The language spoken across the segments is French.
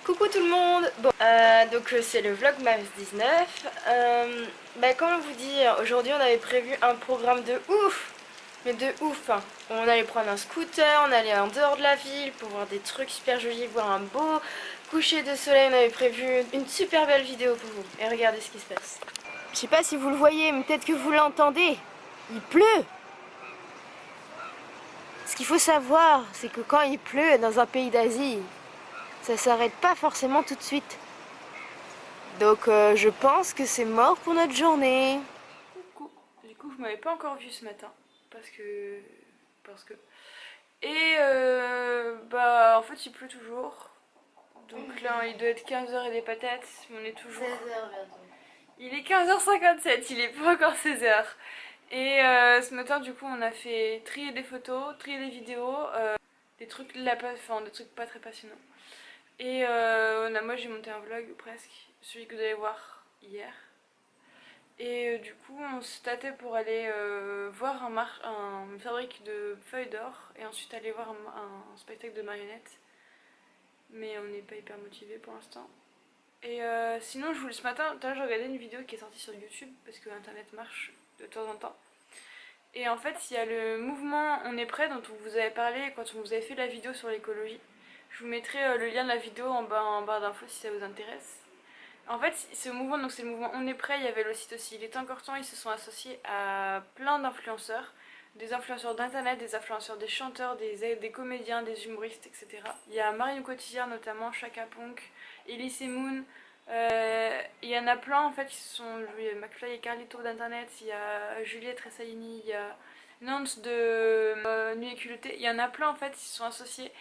Coucou tout le monde. Bon, donc c'est le vlogmas 19. Comme on vous dit, aujourd'hui on avait prévu un programme de ouf. Mais de ouf hein. On allait prendre un scooter, on allait en dehors de la ville pour voir des trucs super jolis, voir un beau coucher de soleil. On avait prévu une super belle vidéo pour vous. Et regardez ce qui se passe. Je sais pas si vous le voyez, mais peut-être que vous l'entendez. Il pleut. Ce qu'il faut savoir, c'est que quand il pleut dans un pays d'Asie, ça s'arrête pas forcément tout de suite. Donc je pense que c'est mort pour notre journée. Coucou. Du coup vous m'avez pas encore vu ce matin parce que et en fait il pleut toujours. Donc là il doit être 15h et des patates, mais on est toujours 16h bientôt. Il est 15h57, il est pas encore 16h. Et ce matin du coup on a fait trier des photos, trier des vidéos, des trucs des trucs pas très passionnants. Et moi j'ai monté un vlog presque, celui que vous allez voir hier. Et du coup on se tâtait pour aller voir une fabrique de feuilles d'or et ensuite aller voir un spectacle de marionnettes. Mais on n'est pas hyper motivé pour l'instant. Et sinon ce matin, j'ai regardé une vidéo qui est sortie sur YouTube parce que internet marche de temps en temps. Et en fait il y a le mouvement On est prêt dont on vous avait parlé quand on vous avait fait la vidéo sur l'écologie. Je vous mettrai le lien de la vidéo en barre d'infos si ça vous intéresse. En fait, ce mouvement, donc c'est le mouvement On est prêt, il y avait le site aussi Il est encore temps, ils se sont associés à plein d'influenceurs, des influenceurs d'internet, des influenceurs, des chanteurs, des comédiens, des humoristes, etc. Il y a Marion Cotillard notamment, Chaka Ponk, Elise Moon, il y en a plein en fait qui se sont joués, McFly et Carlito d'internet, il y a Juliette Ressaini, il y a Nance de Nuit et Culotté, il y en a plein en fait qui se sont associés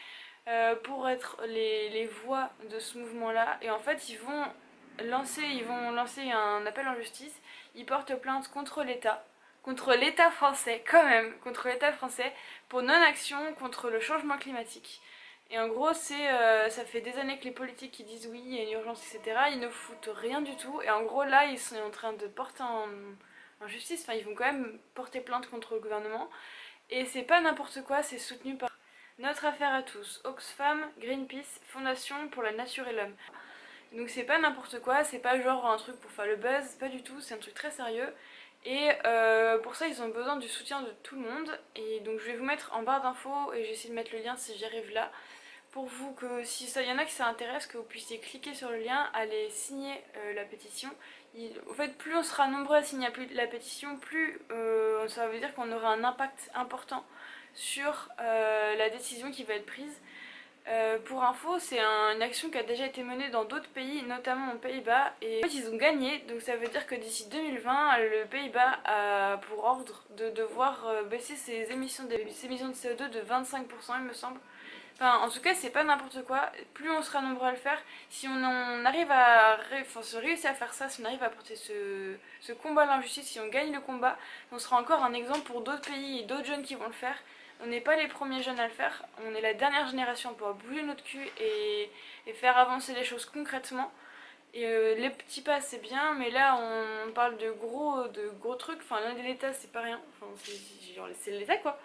pour être les voix de ce mouvement-là. Et en fait, ils vont lancer un appel en justice. Ils portent plainte contre l'État français, quand même, contre l'État français, pour non-action contre le changement climatique. Et en gros, ça fait des années que les politiques qui disent oui, il y a une urgence, etc., ils ne foutent rien du tout. Et en gros, là, ils sont en train de porter en justice, enfin, ils vont quand même porter plainte contre le gouvernement. Et c'est pas n'importe quoi, c'est soutenu par Notre Affaire à tous, Oxfam, Greenpeace, Fondation pour la Nature et l'Homme. Donc c'est pas n'importe quoi, c'est pas genre un truc pour faire le buzz, pas du tout, c'est un truc très sérieux. Et pour ça ils ont besoin du soutien de tout le monde. Et donc je vais vous mettre en barre d'infos et j'essaie de mettre le lien si j'y arrive là. Pour vous, que si ça y en a qui ça intéresse, que vous puissiez cliquer sur le lien, aller signer la pétition. En fait, plus on sera nombreux à signer la pétition, plus ça veut dire qu'on aura un impact important sur la décision qui va être prise. Pour info, c'est une action qui a déjà été menée dans d'autres pays, notamment aux Pays-Bas, et en fait ils ont gagné, donc ça veut dire que d'ici 2020, le Pays-Bas a pour ordre de devoir baisser ses émissions de CO2 de 25% il me semble. Enfin, en tout cas, c'est pas n'importe quoi. Plus on sera nombreux à le faire, si on arrive si on réussit à faire ça, si on arrive à porter ce combat à l'injustice, si on gagne le combat, on sera encore un exemple pour d'autres pays et d'autres jeunes qui vont le faire. On n'est pas les premiers jeunes à le faire, on est la dernière génération à pouvoir bouger notre cul et faire avancer les choses concrètement. Et les petits pas c'est bien, mais là on parle de gros trucs. Enfin, l'un de l'État c'est pas rien, enfin, c'est l'État quoi.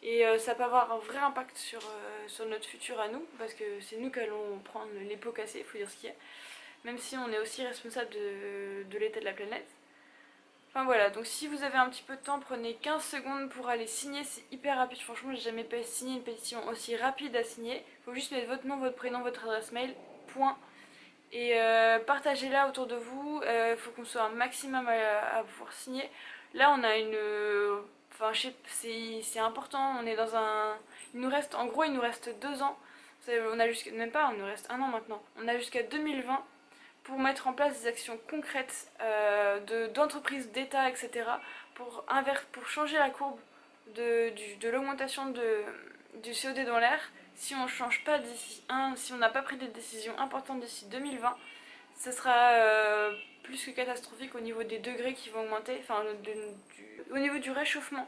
Et ça peut avoir un vrai impact sur notre futur à nous, parce que c'est nous qui allons prendre les pots cassés, il faut dire ce qu'il y a. Même si on est aussi responsable de l'état de la planète. Enfin voilà, donc si vous avez un petit peu de temps, prenez 15 secondes pour aller signer, c'est hyper rapide. Franchement, j'ai jamais signé une pétition aussi rapide à signer. Il faut juste mettre votre nom, votre prénom, votre adresse mail, point. Et partagez-la autour de vous, il faut qu'on soit un maximum à pouvoir signer. Là on a enfin c'est important, on est dans un... En gros il nous reste 2 ans, on a même pas, il nous reste 1 an maintenant. On a jusqu'à 2020 pour mettre en place des actions concrètes d'entreprises, d'État, etc. Pour changer la courbe de l'augmentation du CO2 dans l'air. Si on change pas si on n'a pas pris des décisions importantes d'ici 2020, ce sera plus que catastrophique au niveau des degrés qui vont augmenter, enfin au niveau du réchauffement.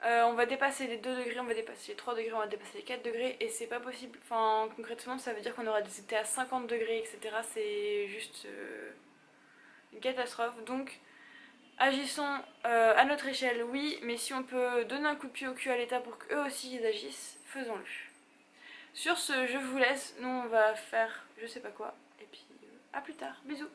On va dépasser les 2 degrés, on va dépasser les 3 degrés, on va dépasser les 4 degrés et c'est pas possible. Enfin, concrètement, ça veut dire qu'on aura des étés à 50 degrés, etc. C'est juste une catastrophe. Donc, Agissons à notre échelle, oui, mais si on peut donner un coup de pied au cul à l'État pour qu'eux aussi ils agissent, faisons-le. Sur ce, je vous laisse, nous on va faire je sais pas quoi, et puis à plus tard, bisous.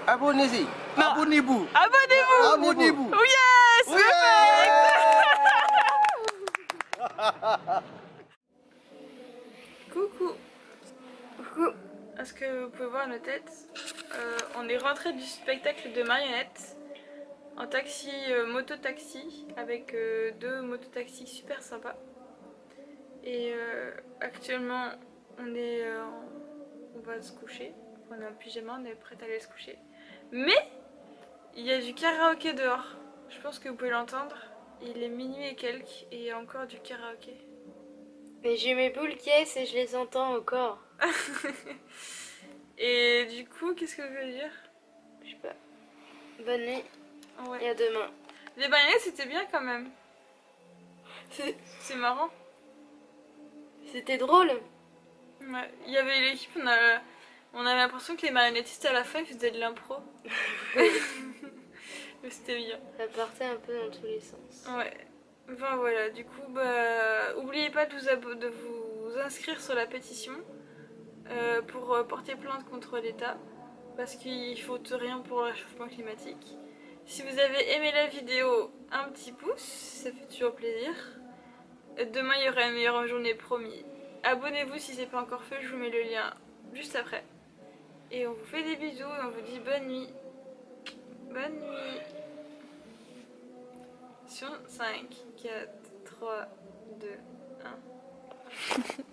Abonnez-y. Abonnez-vous. Abonnez-vous. Abonnez-vous. Oh yes, Oui. Coucou. Coucou. Est-ce que vous pouvez voir nos têtes? On est rentré du spectacle de marionnettes en taxi, moto-taxi, avec deux moto-taxis super sympas. Et actuellement, on va se coucher. On est en pyjama, on est prêt à aller se coucher. Mais il y a du karaoké dehors. Je pense que vous pouvez l'entendre. Il est minuit et quelques et il y a encore du karaoké. Mais j'ai mes boules caisses et je les entends encore. Et du coup, qu'est-ce que je veux dire? Je sais pas. Bonne nuit Ouais. et à demain. Les marionnettes c'était bien quand même. C'est marrant. C'était drôle. Ouais. Il y avait l'équipe, on avait l'impression que les marionnettistes à la fin ils faisaient de l'impro. Mais c'était bien. Ça partait un peu dans tous les sens. Ouais. Enfin voilà, du coup, oubliez pas de vous inscrire sur la pétition pour porter plainte contre l'État. Parce qu'il faut rien pour le réchauffement climatique. Si vous avez aimé la vidéo, un petit pouce, ça fait toujours plaisir. Demain il y aura une meilleure journée promis. Abonnez-vous si c'est pas encore fait, je vous mets le lien juste après. Et on vous fait des bisous et on vous dit bonne nuit. Bonne nuit. Sur 5, 4, 3, 2, 1.